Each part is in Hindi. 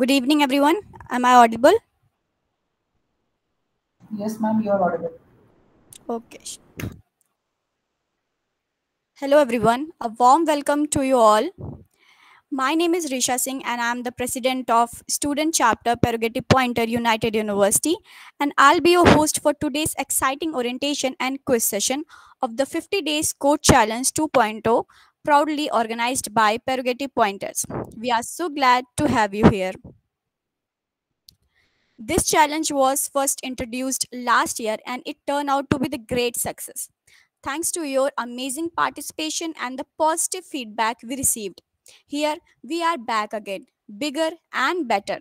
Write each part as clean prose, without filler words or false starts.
Good evening, everyone. Am I audible? Yes, ma'am, you are audible. Okay. Hello, everyone. A warm welcome to you all. My name is Risha Singh, and I'm the president of Student Chapter Perugeti Pointer United University. And I'll be your host for today's exciting orientation and quiz session of the 50 Days Code Challenge 2.0, proudly organized by Perugeti Pointers. We are so glad to have you here. This challenge was first introduced last year and it turned out to be the great success. Thanks to your amazing participation and the positive feedback we received. Here we are back again, bigger and better,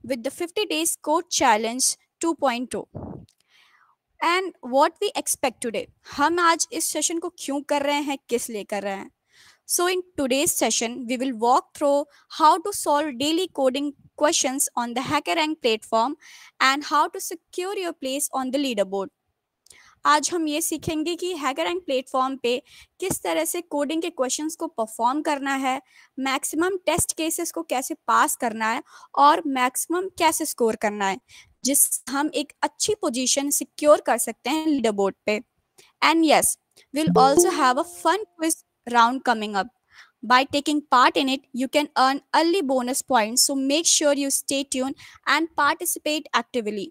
with the 50 Days Code Challenge 2.0. And what we expect today. हम आज इस सेशन को क्यों कर रहे हैं, किस लिए कर रहे हैं? So, in today's session, we will walk through how to solve daily coding questions on the HackerRank platform and how to secure your place on the leaderboard. आज हम ये सीखेंगे कि हैकररैंक प्लेटफॉर्म पे किस तरह से कोडिंग के क्वेश्चंस को परफॉर्म करना है, मैक्सिमम टेस्ट केसेस को कैसे पास करना है और मैक्सिमम कैसे स्कोर करना है, जिससे हम एक अच्छी पोजीशन सिक्योर कर सकते हैं लीडर बोर्ड पे. And yes, we'll also have a fun quiz round coming up. By taking part in it, you can earn early bonus points, so make sure you stay tuned and participate actively.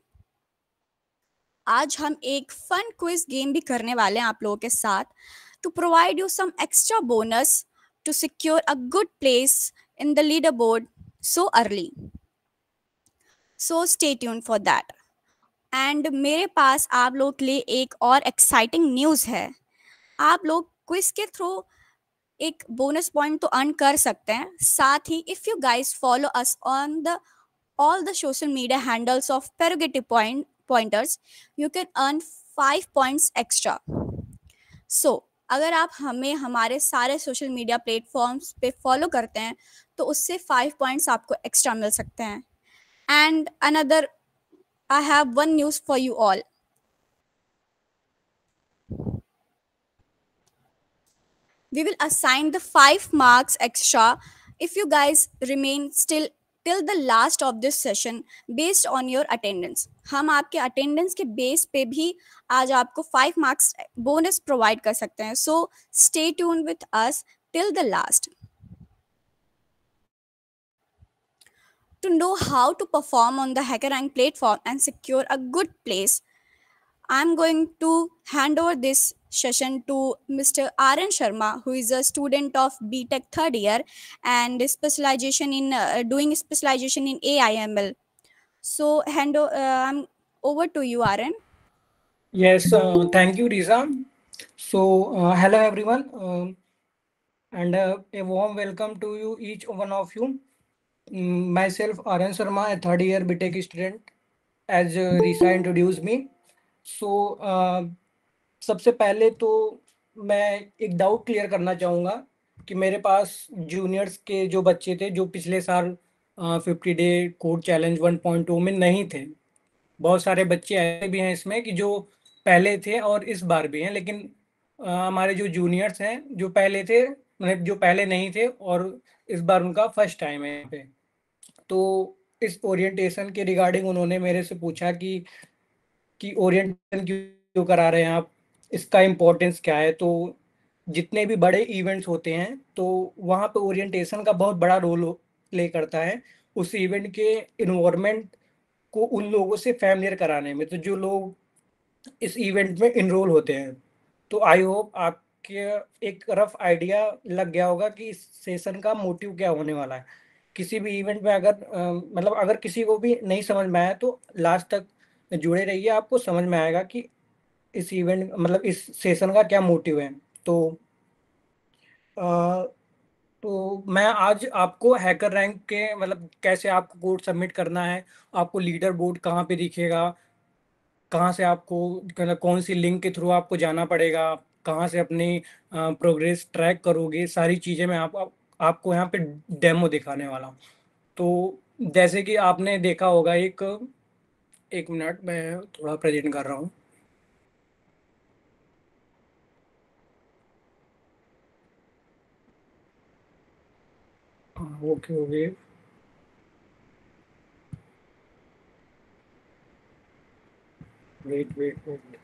आज हम एक फन क्विज गेम भी करने वाले हैं आप लोगों के साथ to provide you some extra bonus to secure a good place in the leader board so early. So stay tune for that. And मेरे पास आप लोग के लिए एक और एक्साइटिंग न्यूज़ है. आप लोग क्विज के थ्रू एक बोनस पॉइंट तो अर्न कर सकते हैं. साथ ही if you guys follow us on the all the social media handles of Prerogative Pointers, you can earn 5 points extra. So, अगर आप हमें हमारे सारे सोशल मीडिया प्लेटफॉर्म्स पे फॉलो करते हैं तो उससे 5 पॉइंट्स आपको एक्स्ट्रा मिल सकते हैं. And another, I have one news for you all. We will assign the 5 marks extra if you guys remain still till the last of this session based on your attendance. हम आपके अटेंडेंस के बेस पे भी आज आपको 5 मार्क्स बोनस प्रोवाइड कर सकते हैं. सो stay tune with us till the last. To know how to perform on the HackerRank platform and secure a good place, I'm going to hand over this session to Mr. R.N. Sharma, who is a student of BTech third year and specialization in doing specialization in AIML. So, I'm over to you, R.N. Yes, thank you, Riza. So, hello everyone, and a warm welcome to you, each one of you. Myself, Aryan Sharma, a third year BTech student, as Riza introduced me. So, सबसे पहले तो मैं एक डाउट क्लियर करना चाहूँगा कि मेरे पास जूनियर्स के जो बच्चे थे जो पिछले साल 50 डे कोड चैलेंज 1.2 में नहीं थे. बहुत सारे बच्चे ऐसे भी हैं इसमें कि जो पहले थे और इस बार भी हैं, लेकिन हमारे जो जूनियर्स हैं जो पहले थे, मतलब जो पहले नहीं थे और इस बार उनका फर्स्ट टाइम है यहाँ पे. तो इस ओरिएंटेशन के रिगार्डिंग उन्होंने मेरे से पूछा कि ओरिएंटेशन क्यों करा रहे हैं आप, इसका इम्पोर्टेंस क्या है. तो जितने भी बड़े इवेंट्स होते हैं तो वहाँ पे ओरिएंटेशन का बहुत बड़ा रोल प्ले करता है उस इवेंट के इन्वायरमेंट को उन लोगों से फैमिलियर कराने में. तो जो लोग इस इवेंट में इनरोल होते हैं, तो आई होप आपके एक रफ आइडिया लग गया होगा कि इस सेशन का मोटिव क्या होने वाला है. किसी भी इवेंट में अगर मतलब अगर किसी को भी नहीं समझ में आया तो लास्ट तक जुड़े रहिए, आपको समझ में आएगा कि इस इवेंट मतलब इस सेशन का क्या मोटिव है. तो अ, तो मैं आज आपको हैकर रैंक के मतलब कैसे आपको कोड सबमिट करना है, आपको लीडर बोर्ड कहाँ पे दिखेगा, कहाँ से आपको मतलब कौन सी लिंक के थ्रू आपको जाना पड़ेगा, कहाँ से अपनी प्रोग्रेस ट्रैक करोगे, सारी चीज़ें मैं आपको यहाँ पे डेमो दिखाने वाला हूँ. तो जैसे कि आपने देखा होगा, एक एक मिनट मैं थोड़ा प्रेजेंट कर रहा हूँ. Okay okay. Wait wait wait.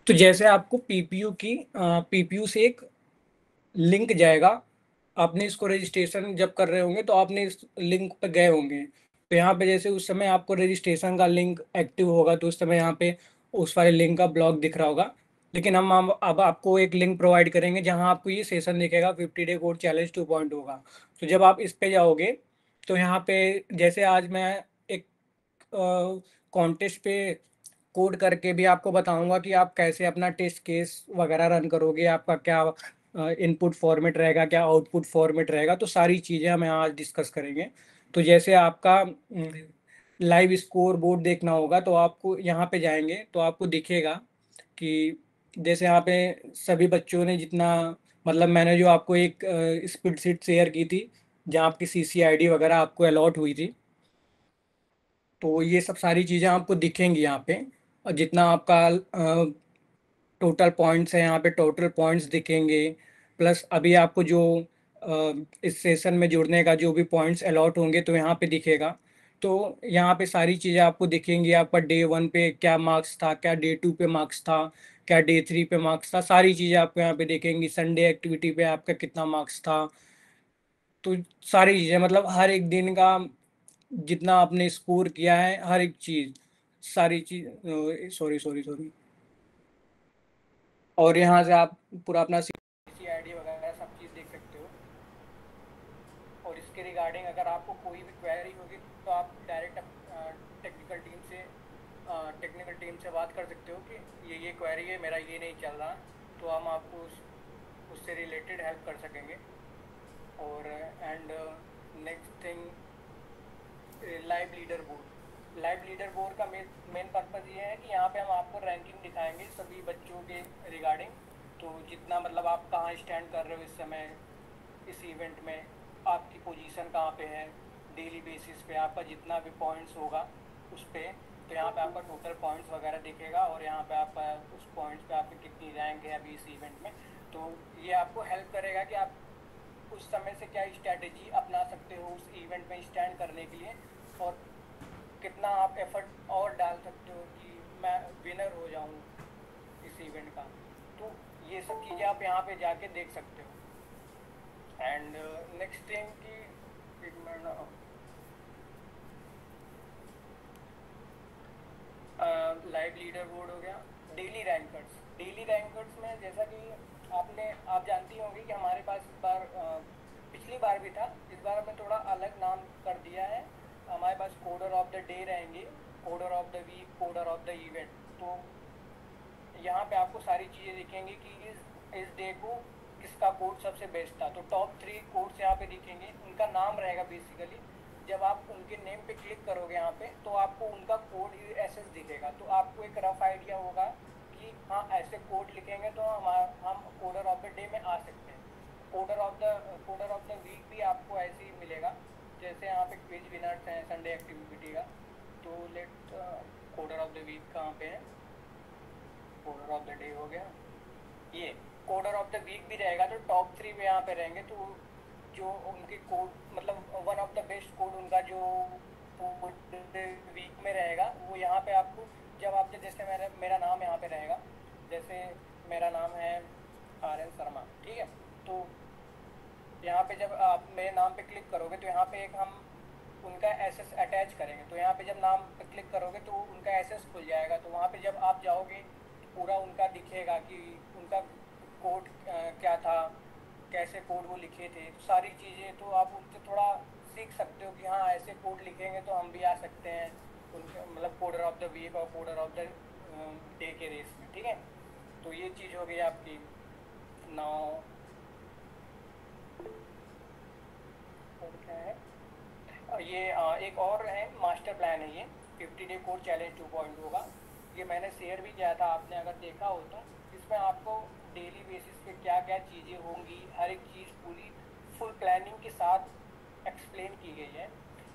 तो जैसे आपको पीपीयू से एक लिंक जाएगा। आपने इसको रजिस्ट्रेशन जब कर रहे होंगे तो आपने इस लिंक पे गए होंगे। तो यहाँ पे जैसे उस समय आपको रजिस्ट्रेशन का लिंक एक्टिव होगा तो उस समय यहाँ पे उस वाले लिंक का ब्लॉक दिख रहा होगा। लेकिन हम अब आपको एक लिंक प्रोवाइड करेंगे जहाँ आपको ये सेशन दिखेगा 50 डे कोड चैलेंज 2.0 होगा। तो जब आप इस पे जाओगे तो यहाँ पे जैसे आज मैं एक कॉन्टेस्ट पे कोड करके भी आपको बताऊंगा कि आप कैसे अपना टेस्ट केस वगैरह रन करोगे, आपका क्या इनपुट फॉर्मेट रहेगा, क्या आउटपुट फॉर्मेट रहेगा। तो सारी चीज़ें हम यहाँ आज डिस्कस करेंगे। तो जैसे आपका लाइव स्कोर बोर्ड देखना होगा तो आपको यहाँ पे जाएंगे तो आपको दिखेगा कि जैसे यहाँ पे सभी बच्चों ने जितना, मतलब मैंने जो आपको एक स्प्रेडशीट शेयर की थी जहाँ आपकी CCID वगैरह आपको अलॉट हुई थी, तो ये सब सारी चीज़ें आपको दिखेंगी यहाँ पे। और जितना आपका टोटल पॉइंट्स है यहाँ पे टोटल पॉइंट्स दिखेंगे। प्लस अभी आपको जो इस सेशन में जुड़ने का जो भी पॉइंट्स अलॉट होंगे तो यहाँ पे दिखेगा। तो यहाँ पे सारी चीज़ें आपको दिखेंगी। आपका डे 1 पे क्या मार्क्स था, क्या डे 2 पे मार्क्स था, क्या डे 3 पे मार्क्स था, सारी चीज़ें आपको यहाँ पे दिखेंगी। संडे एक्टिविटी पे आपका कितना मार्क्स था। तो सारी चीज़ें मतलब हर एक दिन का जितना आपने स्कोर किया है हर एक चीज़, सारी चीज़, सॉरी सॉरी सॉरी। और यहाँ से आप पूरा अपना CCID वगैरह सब चीज़ देख सकते हो। और इसके रिगार्डिंग अगर आपको कोई भी क्वेरी होगी तो आप डायरेक्ट टेक्निकल टीम से बात कर सकते हो कि ये क्वेरी है, मेरा ये नहीं चल रहा। तो हम आपको उससे रिलेटेड हेल्प कर सकेंगे। और and next thing, live leader board का मेन पर्पज़ ये है कि यहाँ पे हम आपको रैंकिंग दिखाएंगे सभी बच्चों के रिगार्डिंग। तो जितना मतलब आप कहाँ स्टैंड कर रहे हो इस समय इस इवेंट में, आपकी पोजीशन कहाँ पे है, डेली बेसिस पे आपका जितना भी पॉइंट्स होगा उस पे। तो यहाँ पे आपका टोटल पॉइंट्स वगैरह दिखेगा और यहाँ पे आप उस पॉइंट्स पे आपकी कितनी रैंक है अभी इस इवेंट में। तो ये आपको हेल्प करेगा कि आप उस समय से क्या स्ट्रैटेजी अपना सकते हो उस इवेंट में स्टैंड करने के लिए, और कितना आप एफर्ट और डाल सकते हो कि मैं विनर हो जाऊँ इस इवेंट का। तो ये सब चीज़ें आप यहाँ पे जाके देख सकते हो। एंड नेक्स्ट थिंग कि एक मिनट, लाइव लीडर बोर्ड हो गया। डेली रैंकर्स में जैसा कि आप जानती होंगी कि हमारे पास इस बार पिछली बार भी था, इस बार हमने थोड़ा अलग नाम कर दिया है। हमारे पास कोडर ऑफ द डे रहेंगे, coder of the week, coder of the event. तो यहाँ पे आपको सारी चीज़ें दिखेंगी कि इस डे को किसका कोड सबसे बेस्ट था। तो टॉप 3 कोड्स यहाँ पे दिखेंगे, उनका नाम रहेगा बेसिकली। जब आप उनके नेम पे क्लिक करोगे यहाँ पे तो आपको उनका कोड एसएस दिखेगा। तो आपको एक रफ आइडिया होगा कि हाँ ऐसे कोड लिखेंगे तो हम कोडर ऑफ द डे में आ सकते हैं। कोडर ऑफ द वीक भी आपको ऐसे ही मिलेगा। जैसे यहाँ पे क्विज विनर्स हैं संडे एक्टिविटी का। तो let coder of the week कहाँ पे है, कोडर ऑफ द डे हो गया, ये कोडर ऑफ द वीक भी रहेगा। तो टॉप 3 में यहाँ पे रहेंगे। तो जो उनके कोड मतलब one of the best code उनका जो वीक में रहेगा वो यहाँ पे आपको, जब आप जैसे मेरा नाम यहाँ पे रहेगा, जैसे मेरा नाम है RN शर्मा, ठीक है। तो यहाँ पे जब आप मेरे नाम पे क्लिक करोगे तो यहाँ पे एक हम उनका एसेस अटैच करेंगे। तो यहाँ पे जब नाम पे क्लिक करोगे तो उनका एसेस खुल जाएगा। तो वहाँ पे जब आप जाओगे तो पूरा उनका दिखेगा कि उनका कोड क्या था, कैसे कोड वो लिखे थे, तो सारी चीज़ें। तो आप उनसे थोड़ा सीख सकते हो कि हाँ ऐसे कोड लिखेंगे तो हम भी आ सकते हैं उनके मतलब कोडर ऑफ द वीक और कोडर ऑफ द डे के रेस में, ठीक है। तो ये चीज़ हो गई आपकी। नाउ और क्या है, ये एक और है मास्टर प्लान है, ये 50 डे कोड चैलेंज 2.0 होगा। ये मैंने शेयर भी किया था, आपने अगर देखा हो तो। इसमें आपको डेली बेसिस पे क्या क्या चीज़ें होंगी, हर एक चीज़ पूरी फुल प्लानिंग के साथ एक्सप्लेन की गई है।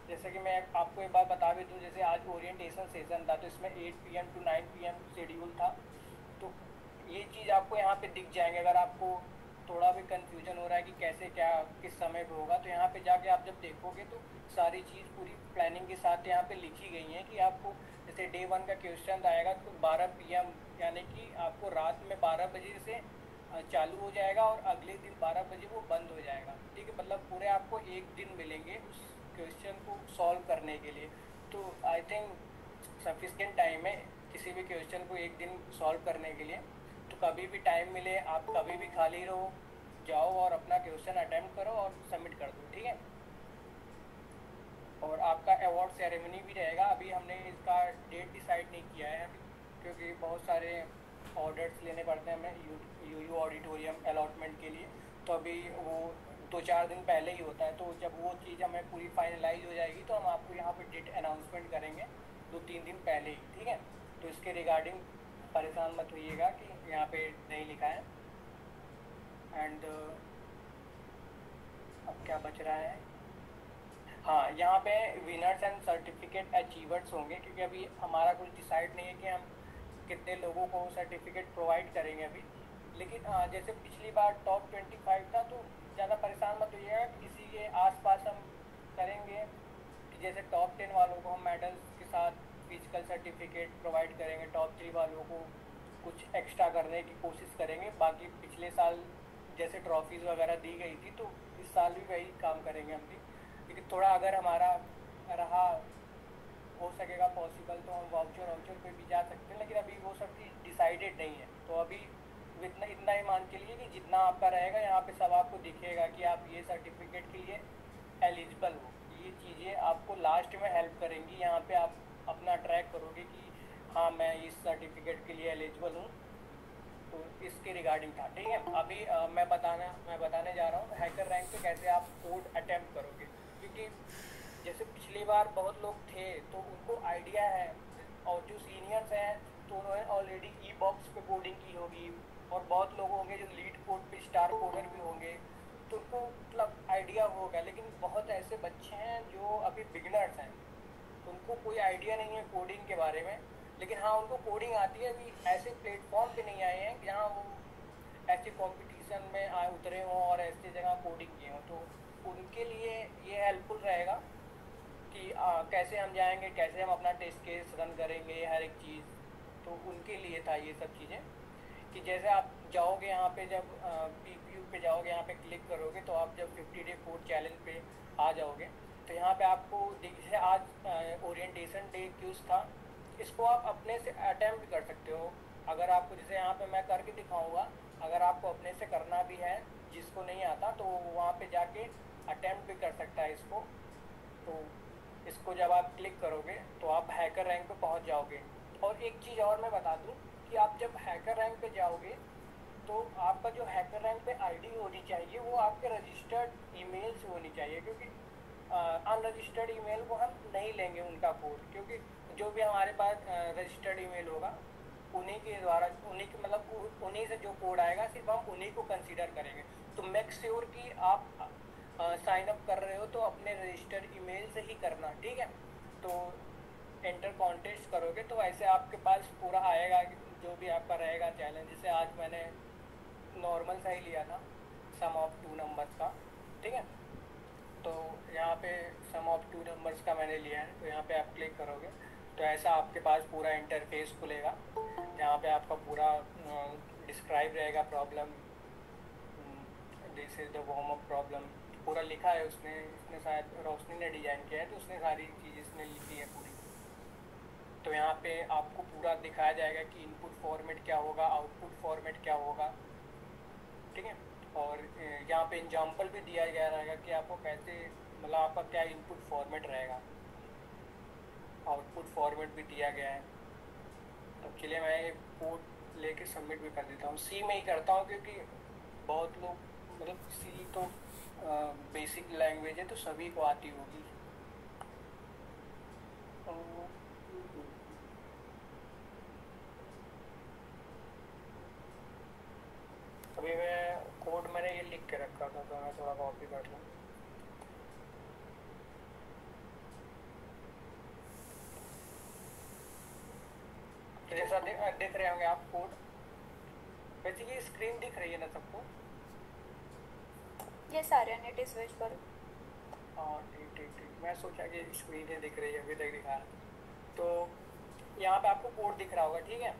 जैसे कि मैं आपको एक बात बता भी दूँ, जैसे आज ओरिएंटेशन सेशन था तो इसमें 8 PM to 9 PM शेड्यूल था। तो ये चीज़ आपको यहाँ पे दिख जाएंगे। अगर आपको थोड़ा भी कंफ्यूजन हो रहा है कि कैसे क्या किस समय पे होगा, तो यहाँ पे जाके आप जब देखोगे तो सारी चीज़ पूरी प्लानिंग के साथ यहाँ पे लिखी गई है कि आपको जैसे डे 1 का क्वेश्चन आएगा तो 12 PM, यानी कि आपको रात में 12 बजे से चालू हो जाएगा और अगले दिन 12 बजे वो बंद हो जाएगा। ठीक है, मतलब पूरे आपको एक दिन मिलेंगे उस क्वेश्चन को सॉल्व करने के लिए। तो आई थिंक सफिशिएंट टाइम है किसी भी क्वेश्चन को एक दिन सॉल्व करने के लिए। तो कभी भी टाइम मिले, आप कभी भी खाली रहो, जाओ और अपना क्वेश्चन अटेम्प्ट करो और सबमिट कर दो। ठीक है, और आपका अवार्ड सेरेमनी भी रहेगा। अभी हमने इसका डेट डिसाइड नहीं किया है अभी, क्योंकि बहुत सारे ऑर्डर्स लेने पड़ते हैं हमें यू ऑडिटोरियम अलॉटमेंट के लिए। तो अभी वो 2-4 दिन पहले ही होता है। तो जब वो चीज़ हमें पूरी फाइनलाइज हो जाएगी तो हम आपको यहाँ पे डेट अनाउंसमेंट करेंगे 2-3 दिन पहले ही। ठीक है, तो इसके रिगार्डिंग परेशान मत होइएगा कि यहाँ पे नहीं लिखा है। एंड अब क्या बच रहा है, हाँ यहाँ पे विनर्स एंड सर्टिफिकेट अचीवर्स होंगे, क्योंकि अभी हमारा कुछ डिसाइड नहीं है कि हम कितने लोगों को सर्टिफिकेट प्रोवाइड करेंगे अभी। लेकिन जैसे पिछली बार टॉप 25 था तो ज़्यादा परेशान मत होइएगा, इसी के आसपास हम करेंगे कि जैसे टॉप 10 वालों को हम मेडल्स के साथ फिजिकल सर्टिफिकेट प्रोवाइड करेंगे, टॉप 3 वालों को कुछ एक्स्ट्रा करने की कोशिश करेंगे। बाकी पिछले साल जैसे ट्रॉफीज़ वगैरह दी गई थी तो इस साल भी वही काम करेंगे हम भी। लेकिन थोड़ा अगर हमारा रहा हो सकेगा पॉसिबल तो हम वाउचर पे भी जा सकते हैं, लेकिन अभी वो सब चीज़ डिसाइडेड नहीं है। तो अभी इतना इतना ही मान के लिए कि जितना आपका रहेगा यहाँ पे सब आपको दिखेगा कि आप ये सर्टिफिकेट के लिए एलिजिबल हो। ये चीज़ें आपको लास्ट में हेल्प करेंगी, यहाँ पे आप अपना ट्रैक करोगे कि हाँ मैं इस सर्टिफिकेट के लिए एलिजिबल हूँ। तो इसके रिगार्डिंग था। ठीक है, अभी मैं बताने जा रहा हूँ हैकर रैंक पे कैसे आप कोड अटेम्प्ट करोगे। क्योंकि जैसे पिछली बार बहुत लोग थे तो उनको आइडिया है, और जो सीनियर्स हैं तो उन्होंने ऑलरेडी ई बॉक्स पे कोडिंग की होगी, और बहुत लोग होंगे जो लीड कोड पे स्टार कोडर भी होंगे, तो उनको मतलब आइडिया होगा। लेकिन बहुत ऐसे बच्चे हैं जो अभी बिगिनर्स हैं, तो उनको कोई आइडिया नहीं है कोडिंग के बारे में। लेकिन हाँ उनको कोडिंग आती है, अभी ऐसे प्लेटफॉर्म पे नहीं आए हैं जहाँ वो ऐसे कंपटीशन में आए उतरे हों और ऐसी जगह कोडिंग किए हों। तो उनके लिए ये हेल्पफुल रहेगा कि कैसे हम जाएंगे, कैसे हम अपना टेस्ट केस रन करेंगे, हर एक चीज़। तो उनके लिए था ये सब चीज़ें कि जैसे आप जाओगे यहाँ पे, जब PPU पे जाओगे, यहाँ पे क्लिक करोगे तो आप जब 50 डे कोड चैलेंज पे आ जाओगे तो यहाँ पे आपको जैसे आज ओरिएंटेशन डे क्यूज था, इसको आप अपने से अटेम्प्ट कर सकते हो। अगर आपको जैसे यहाँ पे मैं करके दिखाऊंगा, अगर आपको अपने से करना भी है जिसको नहीं आता तो वहाँ पे जाके अटेम्प्ट भी कर सकता है इसको। तो इसको जब आप क्लिक करोगे तो आप हैकर रैंक पे पहुंच जाओगे। और एक चीज़ और मैं बता दूं कि आप जब हैकर रैंक पे जाओगे तो आपका जो हैकर रैंक पे आईडी होनी चाहिए वो आपके रजिस्टर्ड ईमेल से होनी चाहिए, क्योंकि अनरजिस्टर्ड ईमेल को हम नहीं लेंगे उनका कोड। क्योंकि जो भी हमारे पास रजिस्टर्ड ईमेल होगा उन्हीं के द्वारा, उन्हीं के मतलब उन्हीं से जो कोड आएगा सिर्फ हम उन्हीं को कंसीडर करेंगे। तो मेक श्योर कि आप साइन अप कर रहे हो तो अपने रजिस्टर्ड ईमेल से ही करना। ठीक है, तो एंटर कॉन्टेस्ट करोगे तो ऐसे आपके पास पूरा आएगा जो भी आपका रहेगा चैलेंज। जैसे आज मैंने नॉर्मल सा ही लिया था, सम ऑफ 2 नंबर्स का। ठीक है, तो यहाँ पे सम ऑफ 2 नंबर्स का मैंने लिया है। तो यहाँ पे आप क्लिक करोगे तो ऐसा आपके पास पूरा इंटरफेस खुलेगा, जहाँ पे आपका पूरा डिस्क्राइब रहेगा problem, this is the warm up problem पूरा लिखा है उसने। इसने शायद रोशनी ने डिज़ाइन किया है तो उसने सारी चीज़ इसने लिखी है पूरी। तो यहाँ पे आपको पूरा दिखाया जाएगा कि इनपुट फॉर्मेट क्या होगा, आउटपुट फॉर्मेट क्या होगा। ठीक है, और यहाँ पे एग्जाम्पल भी दिया गया रहेगा कि आपको कैसे, मतलब आपका क्या इनपुट फॉर्मेट रहेगा, आउटपुट फॉर्मेट भी दिया गया है। तो चलिए मैं एक कोड लेके सबमिट भी कर देता हूँ। सी में ही करता हूँ क्योंकि बहुत लोग, मतलब सी तो बेसिक लैंग्वेज है तो सभी को आती होगी। तो अभी मैं कोड मैंने ये लिख के रखा था तो मैं थोड़ा कॉपी कर लूँ। जैसा देख रहे होंगे आप कोड, वैसे ये स्क्रीन दिख रही है ना सबको? Yes, Aryan, it is visible. हाँ ठीक ठीक ठीक, मैं सोचा कि स्क्रीन ही दिख रही है, अभी तक दिखा रहा। तो यहाँ पे आपको कोड दिख रहा होगा, ठीक है।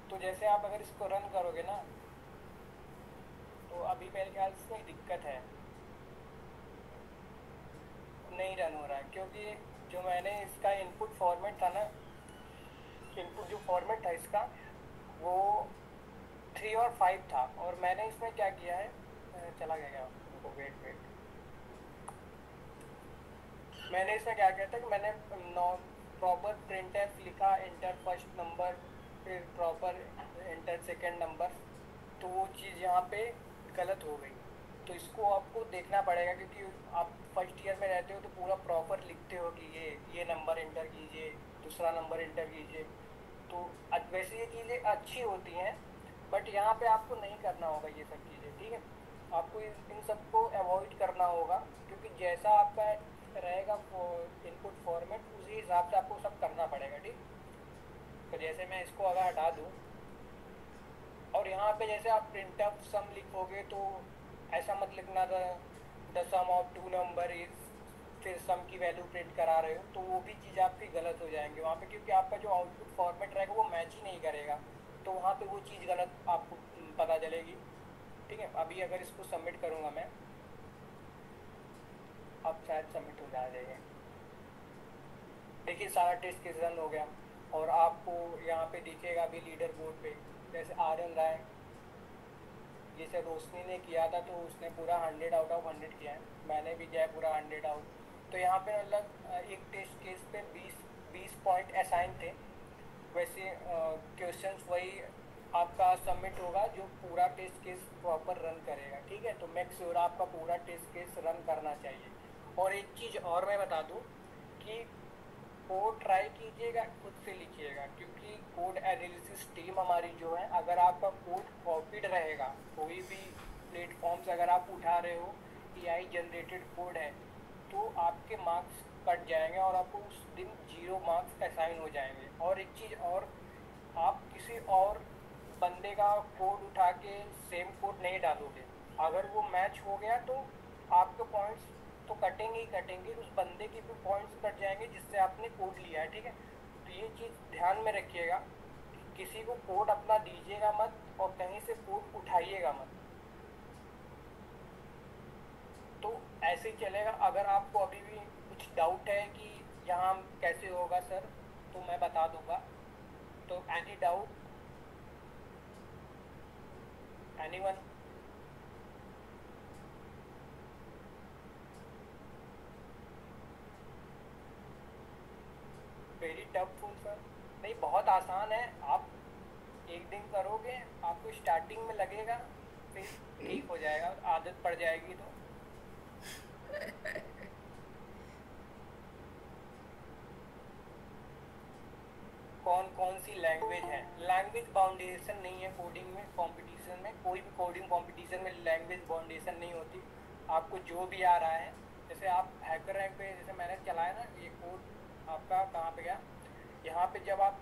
तो जैसे आप अगर इसको रन करोगे ना, तो अभी मेरे ख्याल से कोई दिक्कत है, नहीं रन हो रहा है, क्योंकि जो मैंने इसका इनपुट फॉर्मेट था ना, इनपुट जो फॉर्मेट था इसका, वो 3 और 5 था, और मैंने इसमें क्या किया है, चला गया क्या, वेट वेट, मैंने इसमें क्या किया था कि मैंने प्रॉपर प्रिंट एफ लिखा, इंटर फर्स्ट नंबर, फिर प्रॉपर इंटर सेकेंड नंबर, तो वो चीज़ यहाँ पे गलत हो गई। तो इसको आपको देखना पड़ेगा, क्योंकि आप फर्स्ट ईयर में रहते हो तो पूरा प्रॉपर लिखते हो कि ये नंबर इंटर कीजिए, दूसरा नंबर इंटर कीजिए। तो वैसे ये चीज़ें अच्छी होती हैं, बट यहाँ पे आपको नहीं करना होगा ये सब चीज़ें, ठीक है। आपको इन सबको अवॉइड करना होगा, क्योंकि जैसा आपका रहेगा इनपुट फॉर्मेट, उसी हिसाब से आपको सब करना पड़ेगा, ठीक। तो जैसे मैं इसको अगर हटा दूँ, और यहाँ पे जैसे आप प्रिंट अप सम लिखोगे तो ऐसा मत लिखना था the sum of two number is, फिर सम की वैल्यू प्रिंट करा रहे हो, तो वो भी चीज़ आपकी गलत हो जाएंगी वहाँ पे, क्योंकि आपका जो आउटपुट फॉर्मेट रहेगा वो मैच ही नहीं करेगा, तो वहाँ पे वो चीज़ गलत आपको पता चलेगी, ठीक है। अभी अगर इसको सबमिट करूँगा मैं, अब शायद सबमिट हो जाएगा। देखिए सारा टेस्ट केस रन हो गया, और आपको यहाँ पे दिखेगा अभी लीडर बोर्ड पे, जैसे आर्यन राय, जैसे रोशनी ने किया था तो उसने पूरा 100 आउट ऑफ 100 किया है, मैंने भी किया है पूरा 100 आउट। तो यहाँ पे मतलब एक टेस्ट केस पे 20 पॉइंट असाइन थे। वैसे क्वेश्चंस वही आपका सबमिट होगा जो पूरा टेस्ट केस प्रॉपर रन करेगा, ठीक है। तो मेक श्योर आपका पूरा टेस्ट केस रन करना चाहिए। और एक चीज़ और मैं बता दूँ कि कोड ट्राई कीजिएगा, खुद से लिखिएगा, क्योंकि कोड एनालिसिस टीम हमारी जो है, अगर आपका कोड कॉपीड रहेगा, कोई भी प्लेटफॉर्म से अगर आप उठा रहे हो एआई जनरेटेड कोड है, तो आपके मार्क्स कट जाएंगे और आपको उस दिन 0 मार्क्स असाइन हो जाएंगे। और एक चीज़ और, आप किसी और बंदे का कोड उठा के सेम कोड नहीं डालोगे, अगर वो मैच हो गया तो आपके पॉइंट्स तो कटेंगे ही कटेंगे, उस बंदे के भी पॉइंट्स कट जाएंगे जिससे आपने कोड लिया है, ठीक है। तो ये चीज़ ध्यान में रखिएगा, किसी को कोड अपना दीजिएगा मत, और कहीं से कोड उठाइएगा मत। तो ऐसे ही चलेगा। अगर आपको अभी भी कुछ डाउट है कि यहाँ कैसे होगा सर, तो मैं बता दूंगा। तो any doubt, anyone? Very tough full sir? नहीं, बहुत आसान है, आप एक दिन करोगे, आपको स्टार्टिंग में लगेगा, फिर ठीक हो जाएगा, आदत पड़ जाएगी। तो कौन कौन सी लैंग्वेज है? लैंग्वेज बाउंडेशन नहीं है कोडिंग में, कंपटीशन में, कोई भी कोडिंग कंपटीशन में लैंग्वेज बाउंडेशन नहीं होती। आपको जो भी आ रहा है, जैसे आप हैकर रैंक पे, जैसे मैंने चलाया ना ये कोड, आपका कहाँ पे गया, यहाँ पे जब आप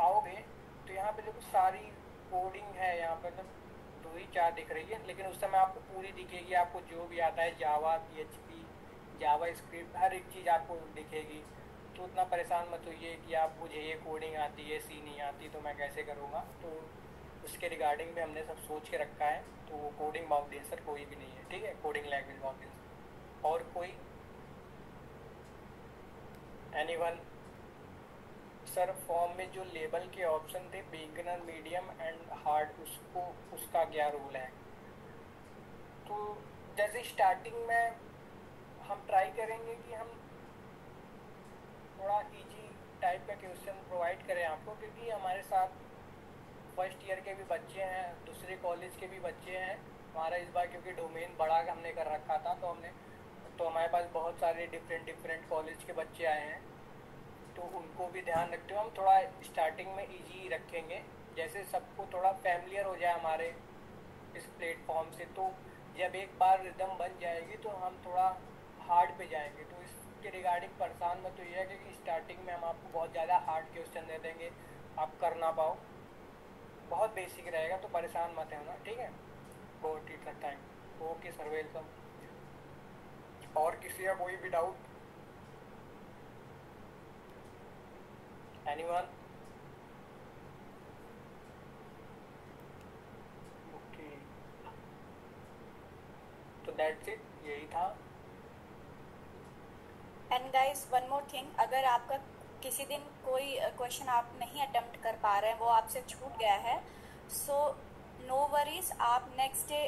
आओगे तो यहाँ पे देखो सारी कोडिंग है, यहाँ पर मतलब 2 ही 4 दिख रही है, लेकिन उस समय आपको पूरी दिखेगी, आपको जो भी आता है जावा, PHP, जावा स्क्रिप्ट, हर एक चीज़ आपको दिखेगी। तो उतना परेशान मत होइए कि आप मुझे ये कोडिंग आती है, सी नहीं आती, तो मैं कैसे करूँगा। तो उसके रिगार्डिंग भी हमने सब सोच के रखा है, तो वो कोडिंग बाउंडेशन कोई भी नहीं है, ठीक है, कोडिंग लैंग्वेज बाउंडेशन। और कोई, एनीवन? सर फॉर्म में जो लेबल के ऑप्शन थे, बिगिनर, मीडियम एंड हार्ड, उसका क्या रूल है? तो जैसे स्टार्टिंग में हम ट्राई करेंगे कि हम थोड़ा इजी टाइप का क्वेश्चन प्रोवाइड करें आपको, क्योंकि हमारे साथ फर्स्ट ईयर के भी बच्चे हैं, दूसरे कॉलेज के भी बच्चे हैं हमारा इस बार, क्योंकि डोमेन बड़ा हमने कर रखा था, तो हमारे पास बहुत सारे डिफरेंट कॉलेज के बच्चे आए हैं, तो उनको भी ध्यान रखते हुए हम थोड़ा स्टार्टिंग में इजी रखेंगे, जैसे सबको थोड़ा फैमिलियर हो जाए हमारे इस प्लेटफॉर्म से। तो जब एक बार रिदम बन जाएगी तो हम थोड़ा हार्ड पे जाएंगे। तो इसके रिगार्डिंग परेशान मत होइए, क्योंकि स्टार्टिंग में हम आपको बहुत ज़्यादा हार्ड क्वेश्चन दे देंगे, आप कर ना पाओ, बहुत बेसिक रहेगा, तो परेशान मत होना, ठीक है। Go teacher time. Okay sir, welcome. और किसी का कोई भी डाउट? एनीवन? ओके, तो दैट्स इट, यही था। And guys one more thing, अगर आपका किसी दिन कोई क्वेश्चन आप नहीं अटेम्प्ट कर पा रहे हैं, वो आपसे छूट गया है, सो नो वरीज, आप नेक्स्ट डे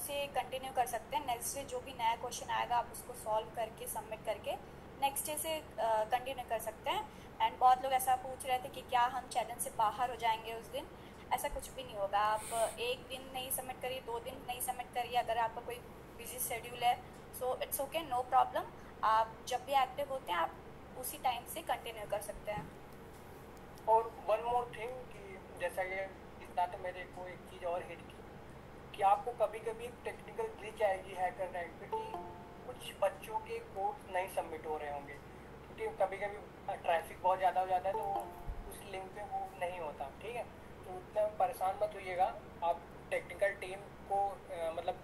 से कंटिन्यू कर सकते हैं। नेक्स्ट डे जो भी नया क्वेश्चन आएगा आप उसको सॉल्व करके सबमिट करके नेक्स्ट डे से कंटिन्यू कर सकते हैं। एंड बहुत लोग ऐसा पूछ रहे थे कि क्या हम चैलेंज से बाहर हो जाएंगे उस दिन। ऐसा कुछ भी नहीं होगा। आप एक दिन नहीं सबमिट करिए, 2 दिन नहीं सबमिट करिए, अगर आपका कोई बिजी शेड्यूल है, so it's okay, no problem. आप जब भी एक्टिव होते हैं आप उसी टाइम से कंटिन्यू कर सकते हैं। और वन मोर थिंग कि जैसा कि इस बात में मेरे को एक चीज़ और हिट की कि आपको कभी कभी एक टेक्निकल ग्लिच आएगी हैकर रैंक पे कि कुछ बच्चों के कोड्स नहीं सबमिट हो रहे होंगे, क्योंकि कभी कभी ट्रैफिक बहुत ज़्यादा हो जाता है, तो उस लिंक पे वो नहीं होता, ठीक है। तो उतना परेशान मत होइएगा। आप टेक्निकल टीम को मतलब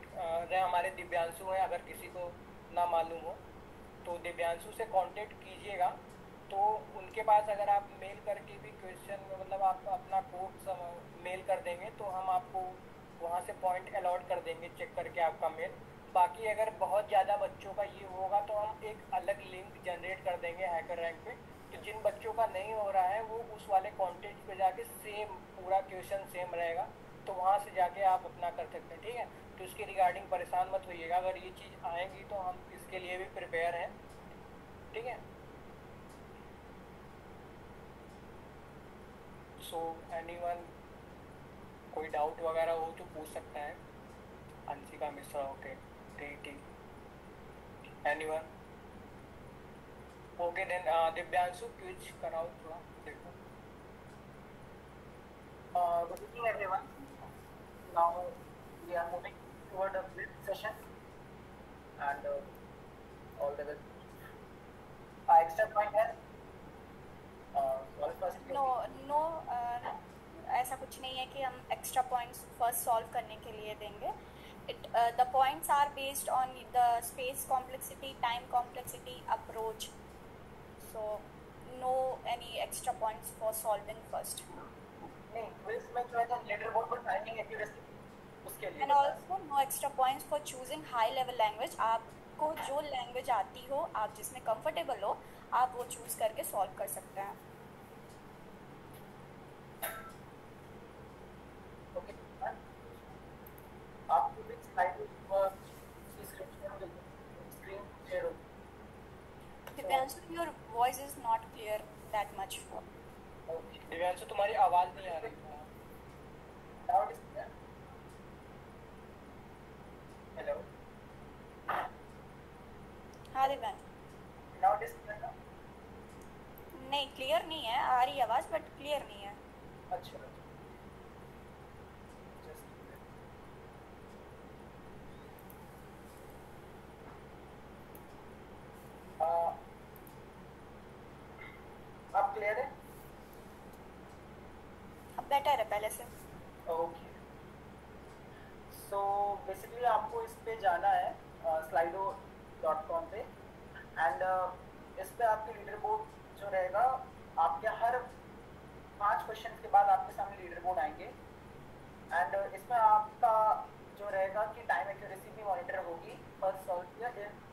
हमारे दिव्यांशु हैं, अगर किसी को ना मालूम हो तो दिव्यांशु से कांटेक्ट कीजिएगा। तो उनके पास अगर आप मेल करके भी क्वेश्चन मतलब आप अपना कोड मेल कर देंगे तो हम आपको वहाँ से पॉइंट अलॉट कर देंगे, चेक करके आपका मेल। बाकी अगर बहुत ज़्यादा बच्चों का ये होगा तो हम एक अलग लिंक जनरेट कर देंगे हैकर रैंक पे। तो जिन बच्चों का नहीं हो रहा है वो उस वाले कॉन्टेंट पे जाके सेम पूरा क्वेश्चन सेम रहेगा, तो वहाँ से जाके आप अपना कर सकते हैं, ठीक है। तो इसके रिगार्डिंग परेशान मत होइएगा, अगर ये चीज़ आएंगी तो हम इसके लिए भी प्रिपेयर हैं, ठीक है। सो एनीवन, कोई डाउट वगैरह हो तो पूछ सकता है। अंशिका मिश्रा, ओके, ठीक ठीक। Anyone? Okay then Divyanshu quiz कराओ थोड़ा, देखो। Good evening, everyone. Now we are moving toward a brief session, and all the extra point है solve first नो नो, ऐसा कुछ नहीं है कि हम एक्स्ट्रा पॉइंट्स फर्स्ट सॉल्व करने के लिए देंगे। The points are based on the space complexity, time complexity, approach, so no any extra points for solving first. नहीं, क्विज में जो है ना लीडर बोर्ड पर टाइमिंग एक्यूरेसी उसके लिए and also no extra points for choosing high level language. आपको जो लैंग्वेज आती हो, आप जिसमें कंफर्टेबल हो, आप वो चूज करके सॉल्व कर सकते हैं। ओके। आपको भी स्लाइड पर स्क्रीन शेयर होगी। Divyanshu, your voice is not clear that much. Divyanshu तुम्हारी आवाज़ नहीं आ रही है। Now it is clear. Hello. हाँ Divyanshu, Now it is clear now. नहीं क्लियर नहीं है, आ रही आवाज़ बट क्लियर नहीं है। अच्छा। Just आप क्लियर है? अब बेटर है पहले से। ओके। सो बेसिकली आपको इस पे जाना है slido.com पे, एंड इस पे आपकी लीडर बोर्ड जो रहेगा, आपके हर 5 क्वेश्चन के बाद आपके सामने लीडर बोर्ड आएंगे। एंड इसमें आपका जो रहेगा कि टाइम एक्यूरेसी भी मॉनिटर होगी फर्स्ट सॉल्व किया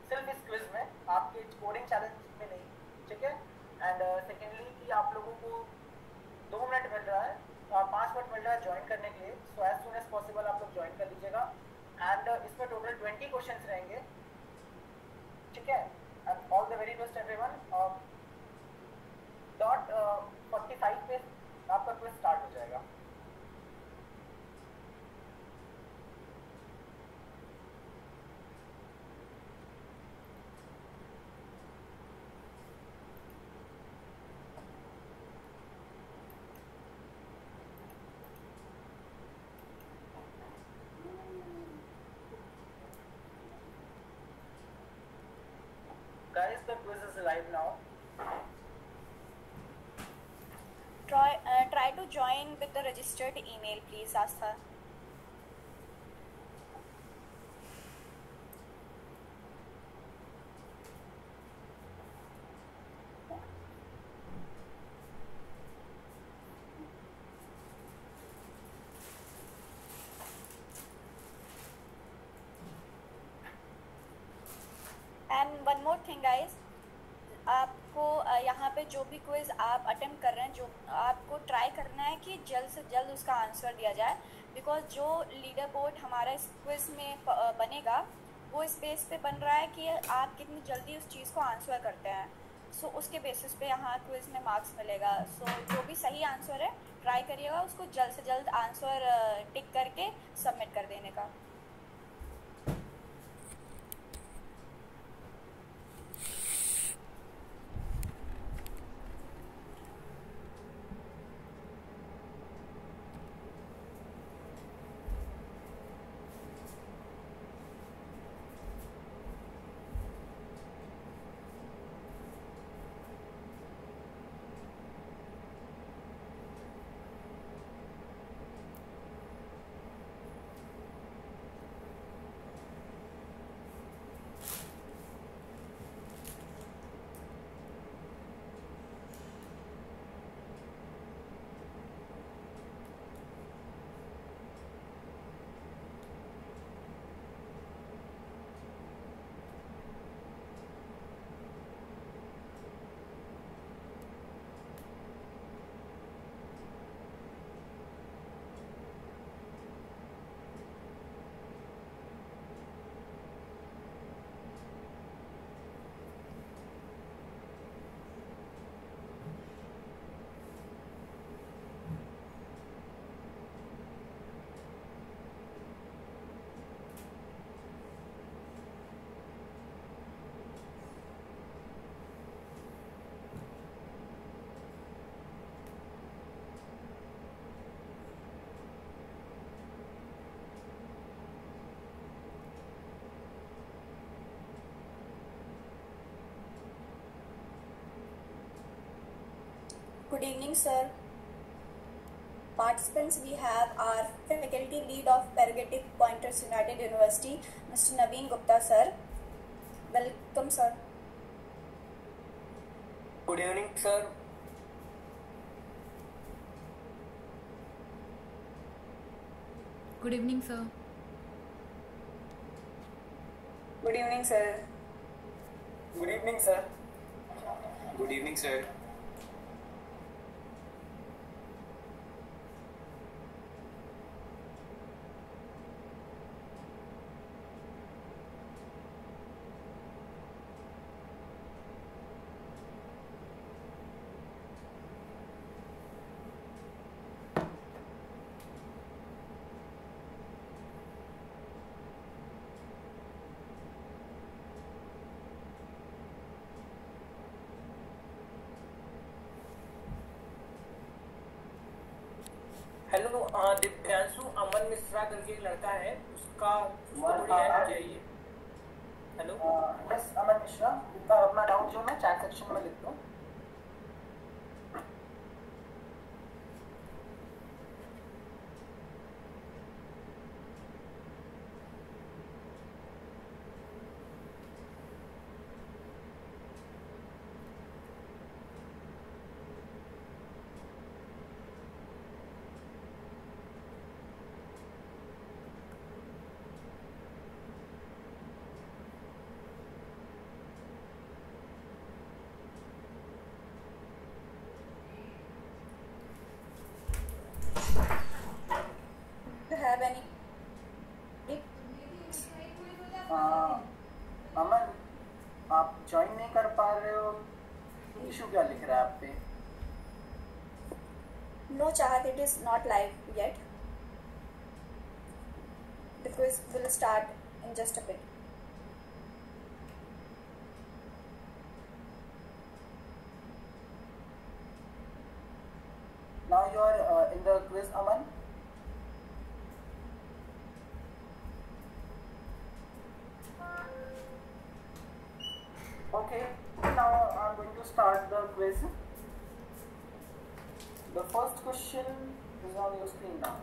सिर्फ इस क्विज में, आपके कोडिंग चैलेंज में नहीं, ठीक है। एंड सेकेंडली कि आप लोगों को 2 मिनट मिल रहा है और 5 मिनट मिल रहा है ज्वाइन करने के लिए, so as soon as possible आप लोग ज्वाइन कर लीजिएगा। एंड इसमें टोटल 20 क्वेश्चंस रहेंगे, ठीक है। And all the very best everyone. Dot 45 पे आपका क्विज स्टार्ट हो जाएगा। Guys, the quiz is live now. Try try to join with the registered email, please, Astha. And one more thing guys, आपको यहाँ पे जो भी क्विज़ आप अटेम्प्ट कर रहे हैं, जो आपको ट्राई करना है कि जल्द से जल्द उसका आंसर दिया जाए, बिकॉज जो लीडर बोर्ड हमारा इस क्विज़ में बनेगा वो इस बेस पे बन रहा है कि आप कितनी जल्दी उस चीज़ को आंसर करते हैं। सो उसके बेसिस पे यहाँ क्विज़ में मार्क्स मिलेगा। सो जो भी सही आंसर है ट्राई करिएगा उसको जल्द से जल्द आंसर टिक करके सबमिट कर देने का। Good evening, sir. Participants, we have our faculty lead of Prerogative Pointers United University, Mr. Naveen Gupta, sir. Welcome, sir. Good evening, sir. Good evening, sir. Good evening, sir. Good evening, sir. Good evening, sir. Hello, Divyanshu Aman Mishra करके एक लड़का है, उसको थोड़ी हेल्प चाहिए। हेलो, यस अमन मिश्रा, अपना डाउट जो मैं चैट सेक्शन में लिख दूँ। Have any? अमन, आप ज्वाइन नहीं कर पा रहे हो, इशू क्या लिख रहा है आप पे? No, Chahat, it is not live yet. The quiz will start in just a bit. Now you are in the quiz, Aman. Okay, now I'm going to start the quiz. The first question is on your screen now.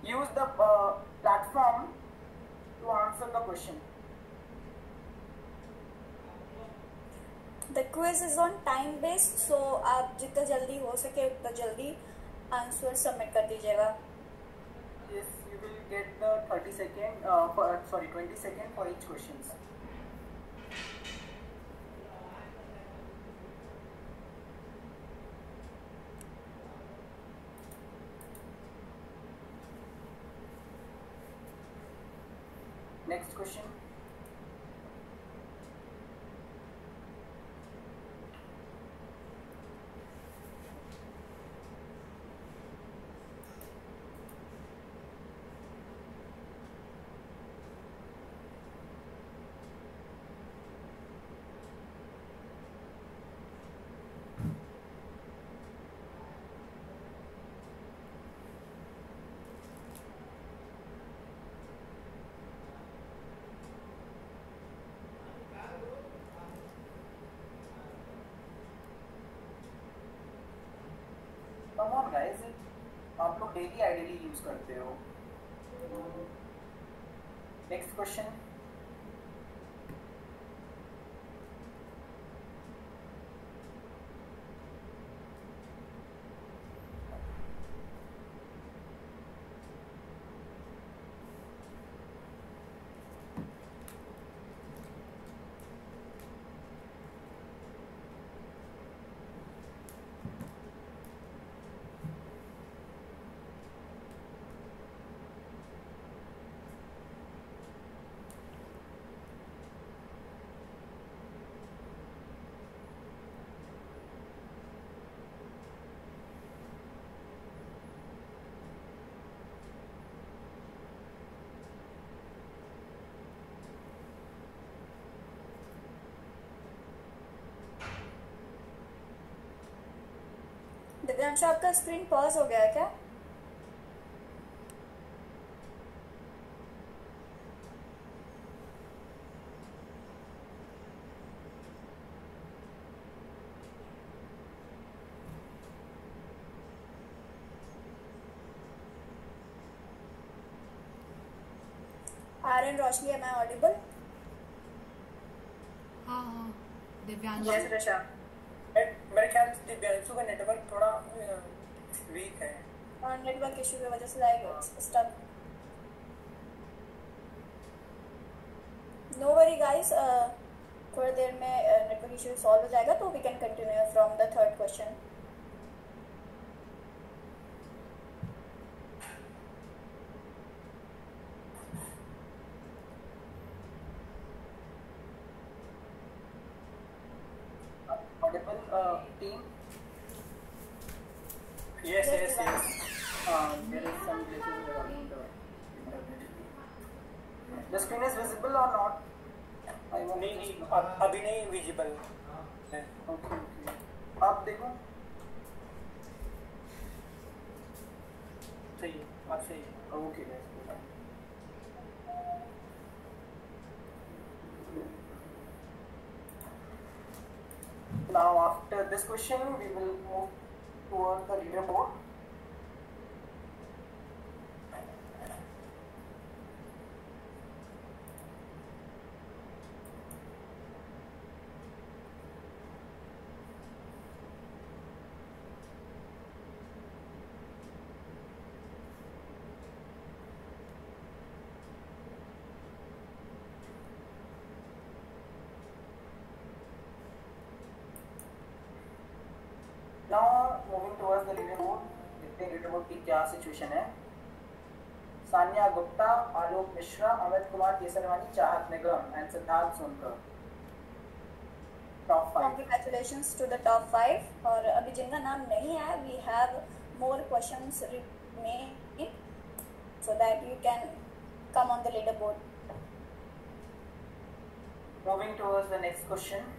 Use the platform to answer the question. The quiz is on time based, so आप जितना जल्दी हो सके उतना जल्दी आंसर सबमिट कर दीजिएगा. Yes, you will get the 30-second, 20-second for each questions. Next question. Come on guys, आप लोग डेली आइडियली यूज करते हो. Next question. दिव्यांश आपका स्क्रीन पॉज हो गया है क्या? आर्यन, रोशनी, am I audible? हाँ दिव्यांश. Yes, Risha. मेरे ख्याल से दिव्यांशु का नेटवर्क थोड़ा वीक है. और नेटवर्क इशू की वजह से like stuck. No worry guys, थोड़ी देर में नेटवर्क इशू सॉल्व हो जाएगा तो we can continue from the third question. Audible, team. Yes. There is some glitches regarding the internet. The screen is visible or not? नहीं, अभी नहीं विजिबल है. Okay. आप देखो. सही, आप सही. Okay, guys. Now after this question, we will move towards the leaderboard. Now moving towards the leaderboard. देखते हैं leaderboard की क्या situation है. सान्या गुप्ता, आलोक मिश्रा, अमित कुमार केसरवानी, चाहत निगम and Siddharth Sonkar. Top 5. Congratulations to the top 5. और अभी जिनका नाम नहीं है, we have more questions remaining so that you can come on the leaderboard. Moving towards the next question.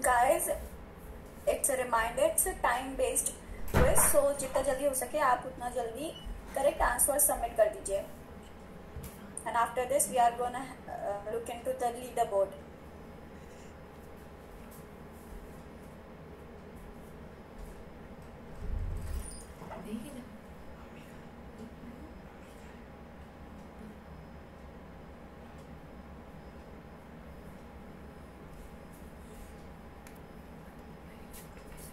Guys, it's a reminder, it's a time based quiz, so जितना जल्दी हो सके आप उतना जल्दी करेक्ट आंसर सबमिट कर दीजिए. And after this we are gonna look into the leaderboard.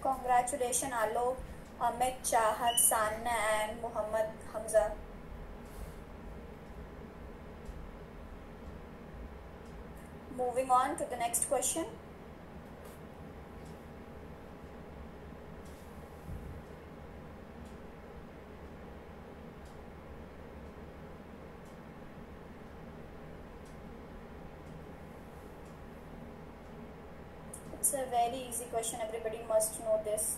Congratulations Alok, Amit, Chahat, Sanna and Muhammad Hamza. Moving on to the next question. It's a very easy question, everybody must know this.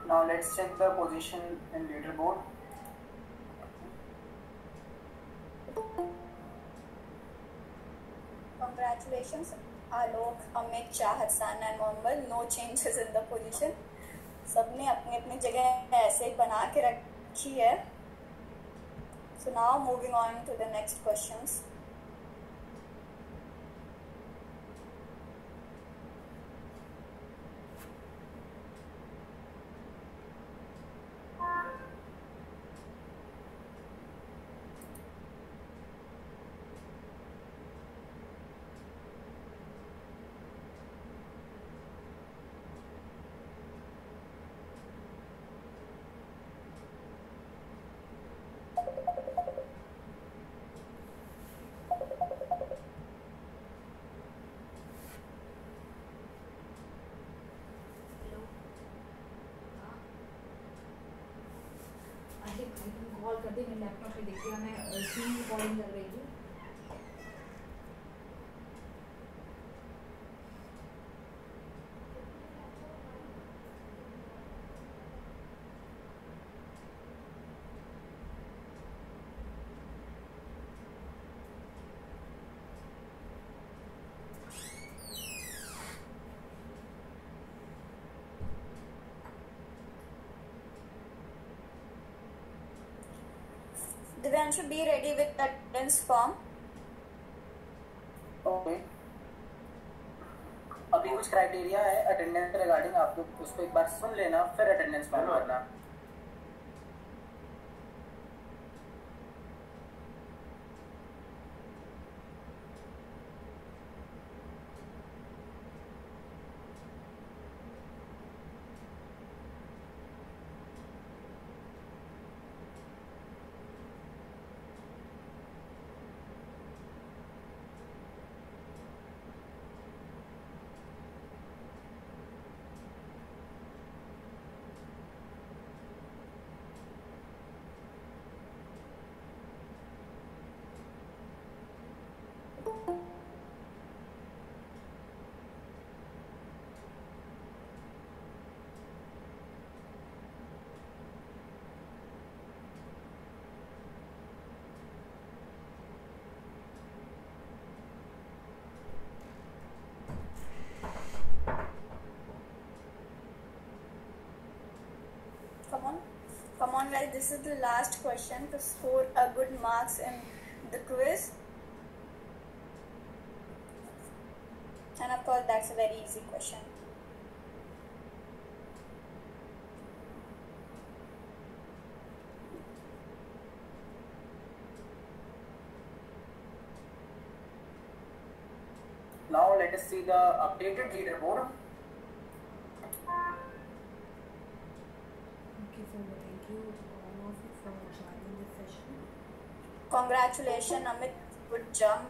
Now let's check the position in leaderboard. Congratulations Alok, Amit, Chahat, Sanna and Mohammed. No changes in the position. सबने अपनी अपनी जगह ऐसे ही बना के रखी है. So now moving on to the next questions. Call कर दी, मैं लैपटॉप पे देखिए, मैं स्क्रीन रिकॉर्डिंग कर रही थी. Divyanshu, be ready with the attendance form. Okay, अभी कुछ क्राइटेरिया है अटेंडेंस रिगार्डिंग, आप लोग उसको एक बार सुन लेना, फिर अटेंडेंस फॉर्म भरना। Come on guys, this is the last question to score a good marks in the quiz. And of course that's a very easy question. Now let us see the updated leaderboard. Okay, so thank you all of you for joining this session. Congratulations Amit, good jump.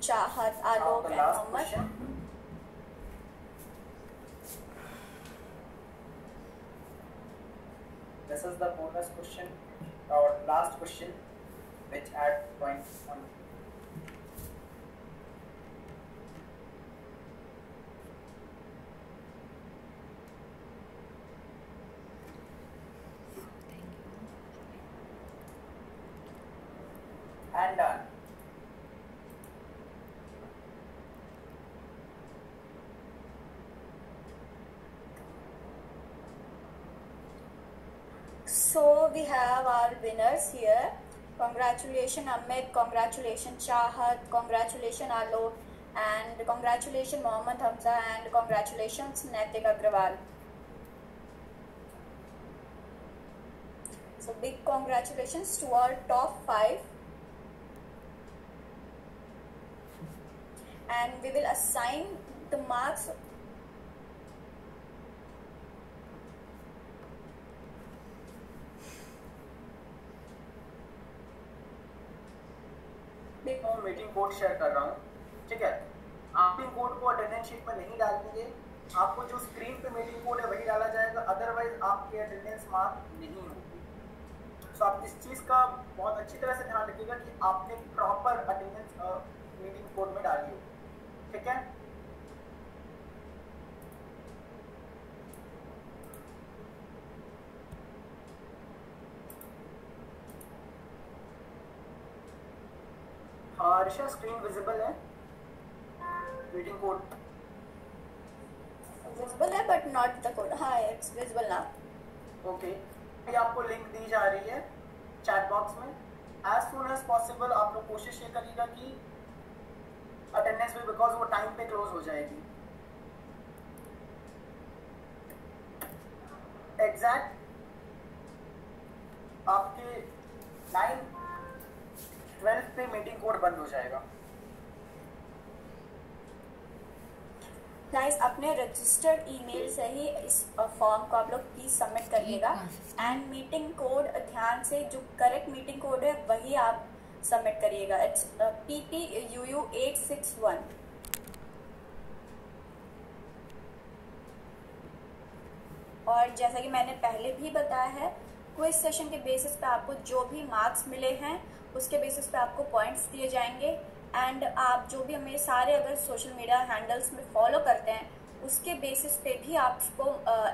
Chahat, Now Alok the and last Mohammed. question. This is the bonus question, or last question, which add points on. And done. So we have our winners here. Congratulations Amit, congratulations Chahat, congratulations Alok, and congratulations Mohammed Hamza, and congratulations Naitik Agrawal. So big congratulations to our top 5. And we will assign the marks meeting code share कर रहा हूँ, ठीक है। आप मीटिंग कोड को अटेंडेंस शीट में नहीं डालेंगे, आपको जो स्क्रीन पे मीटिंग कोड है वही डाला जाएगा, अदरवाइज आपकी अटेंडेंस मार्क नहीं होगी। सो आप इस चीज़ का बहुत अच्छी तरह से ध्यान रखिएगा कि आपने प्रॉपर अटेंडेंस मीटिंग कोड में डाली हो, ठीक है। ऋषा, स्क्रीन विजिबल है, मीटिंग कोड visible है but not the code. हाँ, it's visible now. ओके। ये आपको लिंक दी जा रही है चैट बॉक्स में। एज सुन एज पॉसिबल आप लोग कोशिश ये करिएगा कि अटेंडेंस भी, बिकॉज वो टाइम पे क्लोज हो जाएगी। एग्जैक्ट आपके 9-12 पे मीटिंग कोड बंद हो जाएगा। गाइस, अपने रजिस्टर्ड ईमेल से ही इस फॉर्म को आप लोग प्लीज सबमिट करिएगा। एंड मीटिंग कोड ध्यान से, जो करेक्ट मीटिंग कोड है वही आप सबमिट करिएगा। It's PPUU861। और जैसा कि मैंने पहले भी बताया है, क्विज सेशन के बेसिस पे आपको जो भी मार्क्स मिले हैं उसके बेसिस पे आपको पॉइंट्स दिए जाएंगे। एंड आप जो भी हमें सारे अगर सोशल मीडिया हैंडल्स में फॉलो करते हैं उसके बेसिस पे भी आपको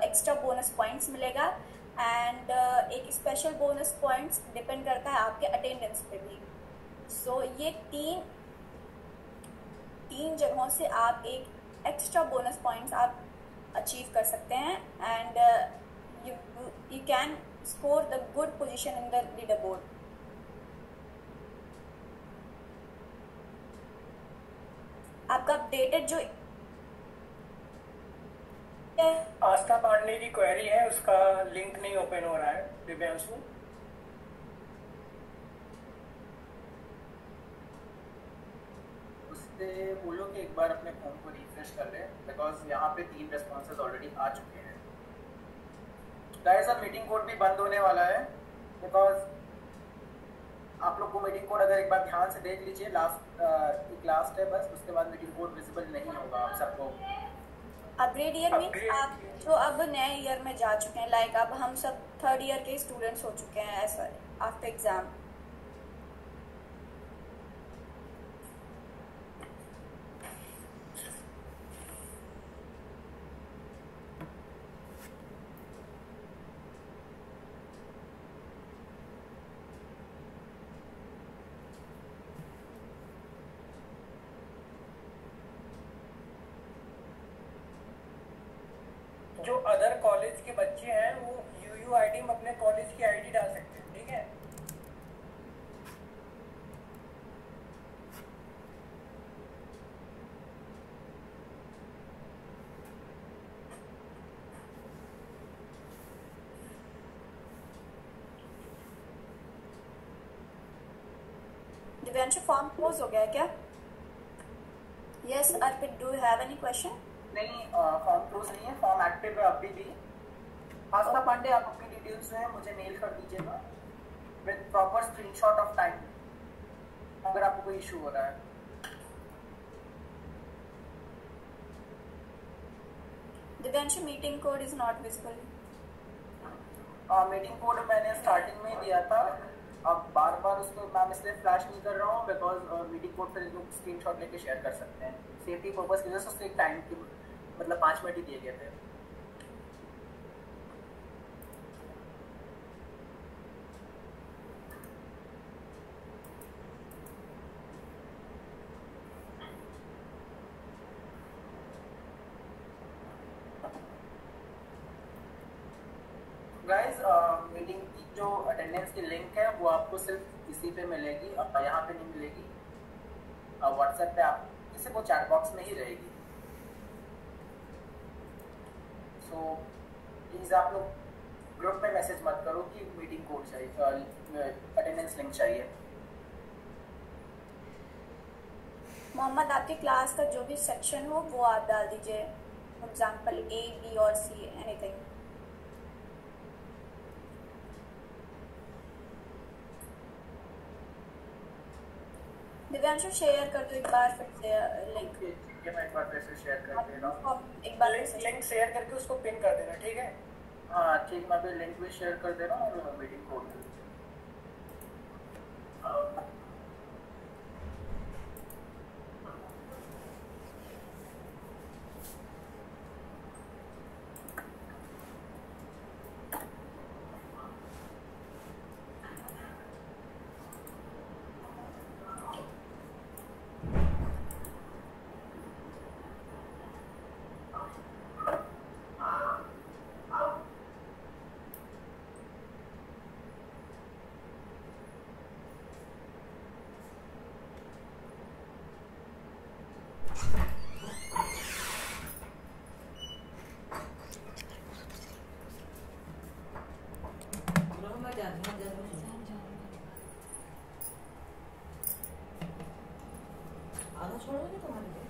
एक्स्ट्रा बोनस पॉइंट्स मिलेगा। एंड एक स्पेशल बोनस पॉइंट्स डिपेंड करता है आपके अटेंडेंस पे भी। सो ये तीन जगहों से आप एक एक्स्ट्रा बोनस पॉइंट्स आप अचीव कर सकते हैं। And you can score the good position position in the leaderboard. आपका अपडेटेड जो आस्था पांडे की क्वेरी है, उसका लिंक नहीं ओपन हो रहा है दिव्यांशु। उससे बोलो कि एक बार अपने फोन को रिफ्रेश कर ले, बिकॉज यहाँ पे 3 रेस्पॉन्सेज ऑलरेडी आ चुके हैं। गाइस अब मीटिंग कोड भी बंद होने वाला है, बिकॉज आप लोग को मीटिंग कोड अगर एक बार ध्यान से देख लीजिए, लास्ट है बस, उसके बाद मीटिंग कोड विजिबल नहीं होगा आप सबको। अपग्रेड ईयर मीन्स आप जो अब नए ईयर में जा चुके हैं, लाइक अब हम सब 3rd ईयर के स्टूडेंट्स हो चुके हैं ऐसा आफ्टर एग्जाम। जो अदर कॉलेज के बच्चे हैं वो UUID में अपने कॉलेज की ID डाल सकते हैं, ठीक है। दिव्यांशु फॉर्म क्लोज हो गया है क्या? Yes Arpit, do you have any question? नहीं, फॉर्म क्लोज नहीं है, फॉर्म एक्टिव है अभी भी। आस्था पांडे आप अपनी डिटेल्स जो है मुझे मेल कर दीजिएगा with proper screenshot of time, अगर आपको कोई इशू हो रहा है। Divyanshu meeting code is not visible. Meeting code मैंने स्टार्टिंग में दिया था, अब बार बार उसको मैम इसलिए फ्लैश नहीं कर रहा हूँ बिकॉज मीटिंग कोड पर लोग स्क्रीनशॉट लेके शेयर कर सकते हैं। सेफ्टी पर्पस की वजह से उसको एक टाइम की मतलब 5 मिनट ही दिए गए थे। गाइस मीटिंग की जो अटेंडेंस की लिंक है वो आपको सिर्फ इसी पे मिलेगी, यहाँ पे नहीं मिलेगी। व्हाट्सएप पे आप किसी को चैट बॉक्स में ही रहेगी। सो प्लीज आप लोग ग्रुप में मैसेज मत करो कि मीटिंग कोड चाहिए, अटेंडेंस लिंक चाहिए। मोहम्मद, आपके क्लास का जो भी सेक्शन हो वो आप डाल दीजिए, फॉर एग्जाम्पल A, B और C, एनीथिंग। दिव्यांशु शेयर कर दो एक बार फिर से लिंक। ये मैं एक बार फिर से शेयर कर दे रहा हूँ। एक बार लिंक शेयर करके उसको पिन कर देना, ठीक है। हाँ ठीक, मैं अभी लिंक भी शेयर कर दे रहा हूँ और मीटिंग कोड भी। आधा छोड़ोगे तुम्हारे लिए?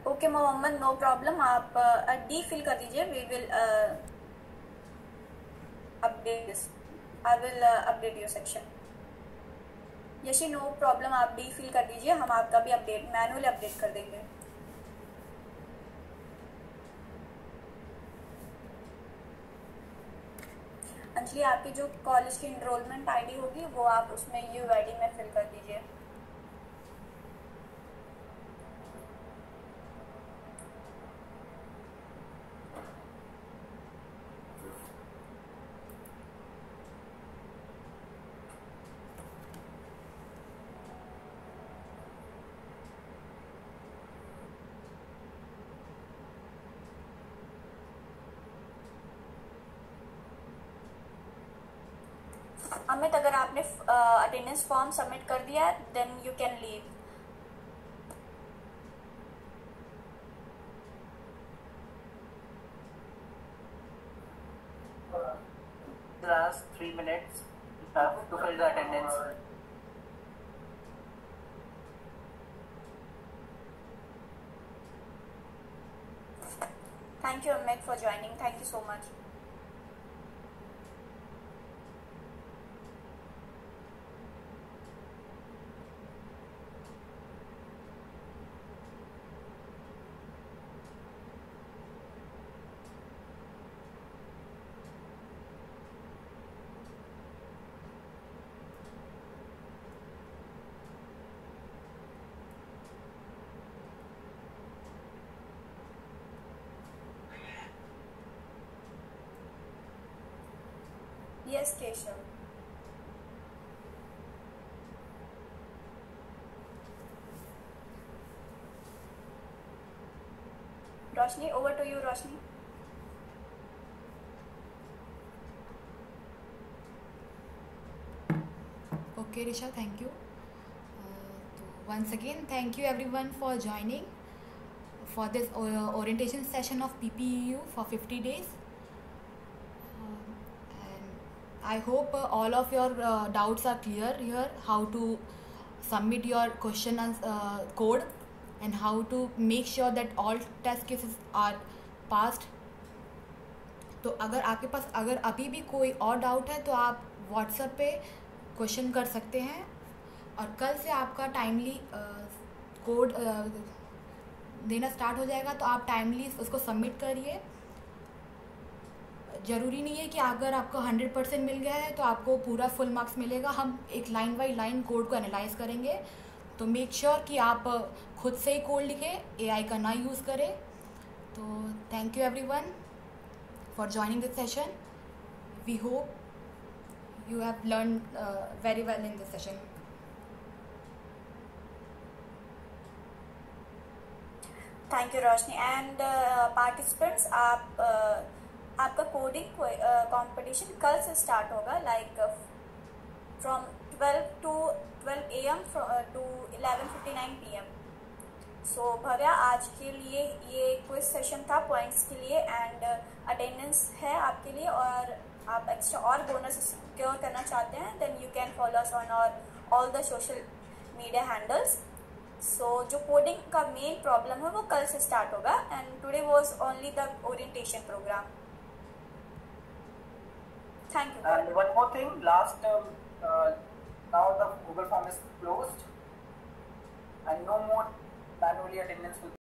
ओके मोहम्मद, नो प्रॉब्लम, आप डी फिल कर दीजिए। We will update this, I will update your section. Yashi, no problem, आप डी फिल कर दीजिए, हम आपका भी अपडेट मैनुअली अपडेट कर देंगे। अंजलि, आपकी जो कॉलेज की इनरोलमेंट आईडी होगी वो आप उसमें UID में फिल कर दीजिए। अमित, अगर आपने अटेंडेंस फॉर्म सबमिट कर दिया है then you can leave. Last 3 minutes to fill the attendance. Thank you, Amit, for joining. Thank you so much. Yes, Keshav. Roshni, over to you, Roshni. Okay, Risha, thank you. Once again, thank you everyone for joining for this orientation session of PPEU for 50 days. And I hope all of your doubts are clear here, how to submit your question and code, and how to make sure that all test cases are passed. तो अगर आपके पास अगर अभी भी कोई और डाउट है तो आप व्हाट्सएप पे क्वेश्चन कर सकते हैं, और कल से आपका टाइमली कोड देना स्टार्ट हो जाएगा, तो आप टाइमली उसको सबमिट करिए. ज़रूरी नहीं है कि अगर आपको 100% मिल गया है तो आपको पूरा फुल मार्क्स मिलेगा. हम एक लाइन बाय लाइन कोड को एनालाइज करेंगे, तो मेक श्योर कि आप खुद से ही कोड लिखें, एआई का ना यूज़ करें. तो thank you everyone for joining this session. We hope you have learned very well in this session. Thank you, Roshni. And participants, आपका कोडिंग कंपटीशन कल से स्टार्ट होगा, like from 12 AM to 11:59 PM. सो भव्या, आज के लिए ये क्विज सेशन था पॉइंट्स के लिए, एंड अटेंडेंस है आपके लिए, और आप एक्स्ट्रा और बोनस सिक्योर करना चाहते हैं then you can follow us on all the social media handles. So जो कोडिंग का मेन प्रॉब्लम है वो कल से स्टार्ट होगा, and today was only the orientation program. Thank you. And one more thing, now the Google form is closed and no more manually attendance will